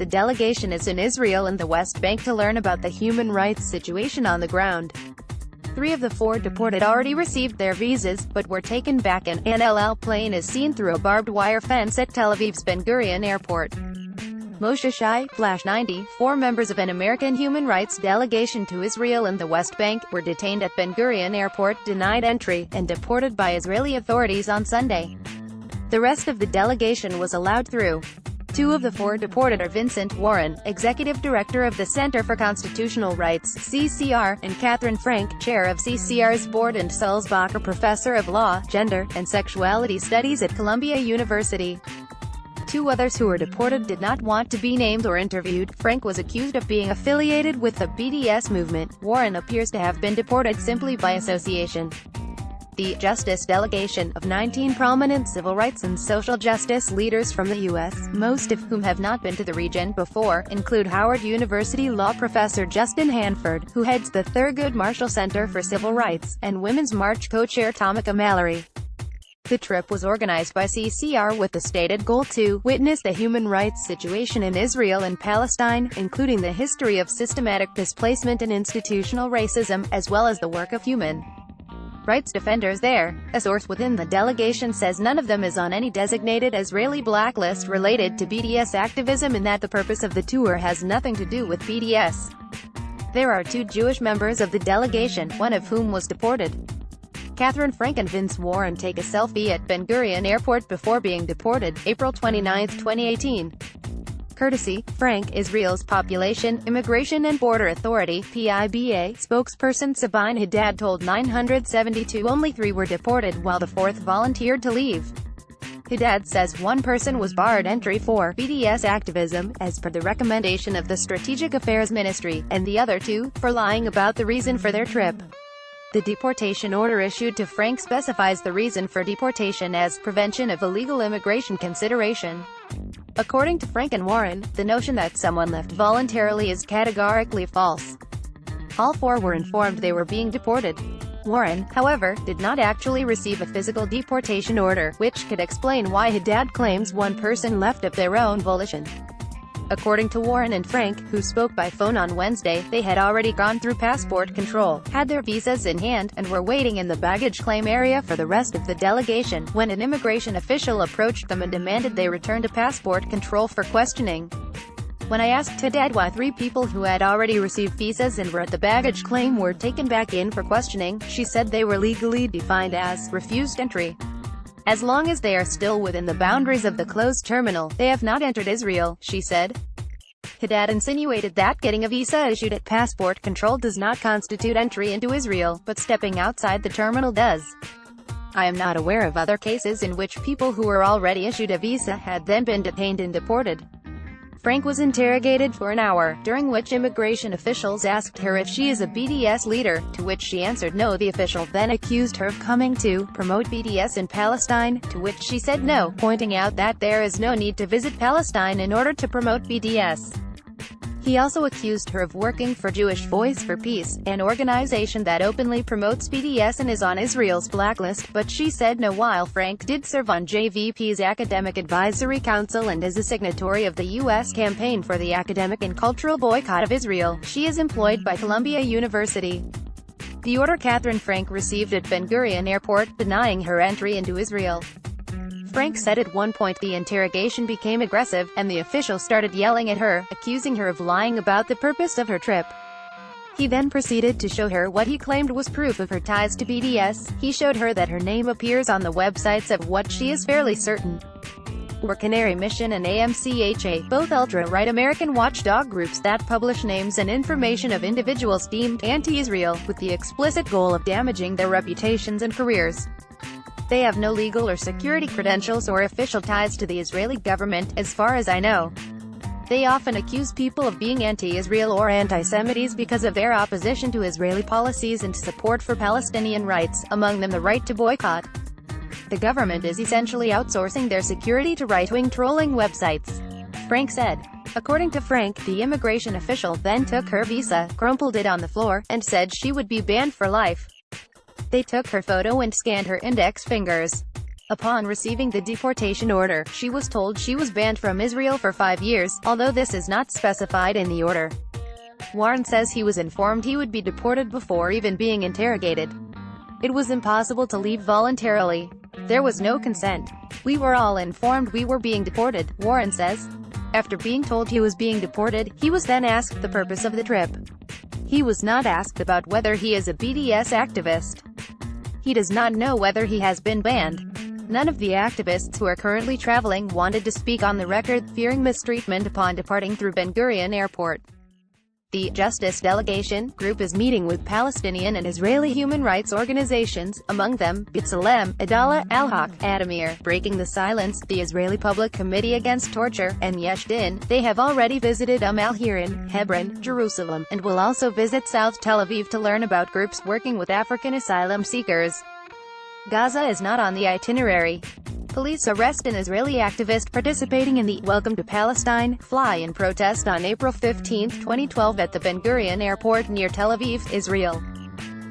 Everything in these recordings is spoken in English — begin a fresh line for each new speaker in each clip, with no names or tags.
the delegation is in Israel and the West Bank to learn about the human rights situation on the ground. 3 of the 4 deported already received their visas, but were taken back. An NLL plane is seen through a barbed wire fence at Tel Aviv's Ben Gurion Airport. Moshe Shai, Flash 90, 4 members of an American human rights delegation to Israel and the West Bank, were detained at Ben Gurion Airport, denied entry, and deported by Israeli authorities on Sunday. The rest of the delegation was allowed through. 2 of the 4 deported are Vincent Warren, Executive Director of the Center for Constitutional Rights, CCR, and Catherine Frank, Chair of CCR's board, and Sulzbacher Professor of Law, Gender, and Sexuality Studies at Columbia University. 2 others who were deported did not want to be named or interviewed. Frank was accused of being affiliated with the BDS movement. Warren appears to have been deported simply by association. The Justice delegation, of 19 prominent civil rights and social justice leaders from the U.S., most of whom have not been to the region before, include Howard University law professor Justin Hanford, who heads the Thurgood Marshall Center for Civil Rights, and Women's March co-chair Tamika Mallory. The trip was organized by CCR with the stated goal to witness the human rights situation in Israel and Palestine, including the history of systematic displacement and institutional racism, as well as the work of human rights defenders there. A source within the delegation says none of them is on any designated Israeli blacklist related to BDS activism, and that the purpose of the tour has nothing to do with BDS. There are 2 Jewish members of the delegation, one of whom was deported. Catherine Frank and Vince Warren take a selfie at Ben Gurion Airport before being deported, April 29, 2018. Courtesy, Frank. Israel's Population, Immigration and Border Authority, PIBA, spokesperson Sabine Haddad told 972 only 3 were deported, while the 4th volunteered to leave. Haddad says 1 person was barred entry for BDS activism, as per the recommendation of the Strategic Affairs Ministry, and the other 2, for lying about the reason for their trip. The deportation order issued to Frank specifies the reason for deportation as prevention of illegal immigration consideration. According to Frank and Warren, the notion that someone left voluntarily is categorically false. All 4 were informed they were being deported. Warren, however, did not actually receive a physical deportation order, which could explain why Haddad claims 1 person left of their own volition. According to Warren and Frank, who spoke by phone on Wednesday, they had already gone through passport control, had their visas in hand, and were waiting in the baggage claim area for the rest of the delegation, when an immigration official approached them and demanded they return to passport control for questioning. When I asked Haddad why 3 people who had already received visas and were at the baggage claim were taken back in for questioning, she said they were legally defined as refused entry. As long as they are still within the boundaries of the closed terminal, they have not entered Israel, she said. Haddad insinuated that getting a visa issued at passport control does not constitute entry into Israel, but stepping outside the terminal does. I am not aware of other cases in which people who were already issued a visa had then been detained and deported. Frank was interrogated for an hour, during which immigration officials asked her if she is a BDS leader, to which she answered no. The official then accused her of coming to promote BDS in Palestine, to which she said no, pointing out that there is no need to visit Palestine in order to promote BDS. He also accused her of working for Jewish Voice for Peace, an organization that openly promotes BDS and is on Israel's blacklist, but she said no. While Frank did serve on JVP's Academic Advisory Council and is a signatory of the U.S. campaign for the academic and cultural boycott of Israel, she is employed by Columbia University. The order Catherine Frank received at Ben Gurion Airport, denying her entry into Israel. Frank said at one point the interrogation became aggressive, and the official started yelling at her, accusing her of lying about the purpose of her trip. He then proceeded to show her what he claimed was proof of her ties to BDS. He showed her that her name appears on the websites of what she is fairly certain were Canary Mission and AMCHA, both ultra-right American watchdog groups that publish names and information of individuals deemed anti-Israel, with the explicit goal of damaging their reputations and careers. They have no legal or security credentials or official ties to the Israeli government, as far as I know. They often accuse people of being anti-Israel or anti-Semites because of their opposition to Israeli policies and support for Palestinian rights, among them the right to boycott. The government is essentially outsourcing their security to right-wing trolling websites, Frank said. According to Frank, the immigration official then took her visa, crumpled it on the floor, and said she would be banned for life. They took her photo and scanned her index fingers. Upon receiving the deportation order, she was told she was banned from Israel for 5 years, although this is not specified in the order. Warren says he was informed he would be deported before even being interrogated. It was impossible to leave voluntarily. There was no consent. We were all informed we were being deported, Warren says. After being told he was being deported, he was then asked the purpose of the trip. He was not asked about whether he is a BDS activist. He does not know whether he has been banned. None of the activists who are currently traveling wanted to speak on the record, fearing mistreatment upon departing through Ben Gurion Airport. The Justice Delegation group is meeting with Palestinian and Israeli human rights organizations, among them, B'Tselem, Adalah, Al-Haq, Adamir, Breaking the Silence, the Israeli Public Committee Against Torture, and Yesh Din. They have already visited Al-Hiran, Hebron, Jerusalem, and will also visit South Tel Aviv to learn about groups working with African asylum seekers. Gaza is not on the itinerary. Police arrest an Israeli activist participating in the "Welcome to Palestine" fly-in protest on April 15, 2012 at the Ben Gurion Airport near Tel Aviv, Israel.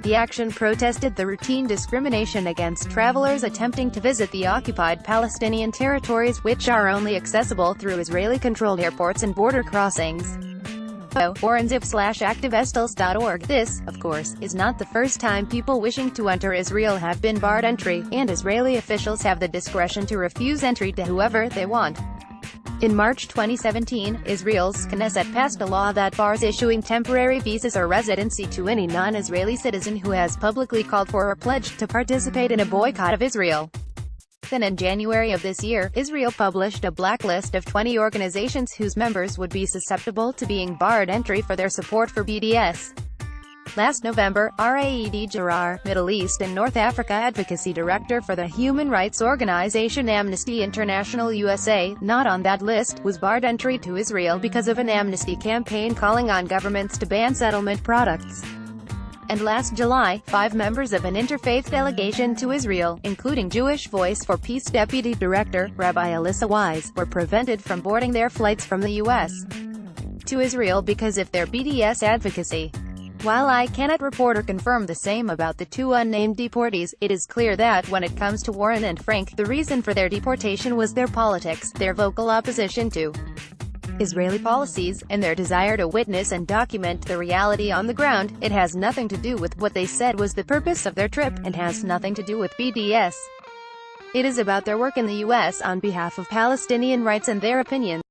The action protested the routine discrimination against travelers attempting to visit the occupied Palestinian territories, which are only accessible through Israeli-controlled airports and border crossings. Forensiv/activistals.org. This, of course, is not the first time people wishing to enter Israel have been barred entry, and Israeli officials have the discretion to refuse entry to whoever they want. In March 2017, Israel's Knesset passed a law that bars issuing temporary visas or residency to any non-Israeli citizen who has publicly called for or pledged to participate in a boycott of Israel. Then in January of this year, Israel published a blacklist of 20 organizations whose members would be susceptible to being barred entry for their support for BDS. Last November, Raed Jarar, Middle East and North Africa Advocacy Director for the human rights organization Amnesty International USA, not on that list, was barred entry to Israel because of an amnesty campaign calling on governments to ban settlement products. And last July, 5 members of an interfaith delegation to Israel, including Jewish Voice for Peace Deputy Director, Rabbi Alyssa Wise, were prevented from boarding their flights from the U.S. to Israel because of their BDS advocacy. While I cannot report or confirm the same about the 2 unnamed deportees, it is clear that, when it comes to Warren and Frank, the reason for their deportation was their politics, their vocal opposition to Israeli policies, and their desire to witness and document the reality on the ground. It has nothing to do with what they said was the purpose of their trip, and has nothing to do with BDS. It is about their work in the U.S. on behalf of Palestinian rights and their opinions.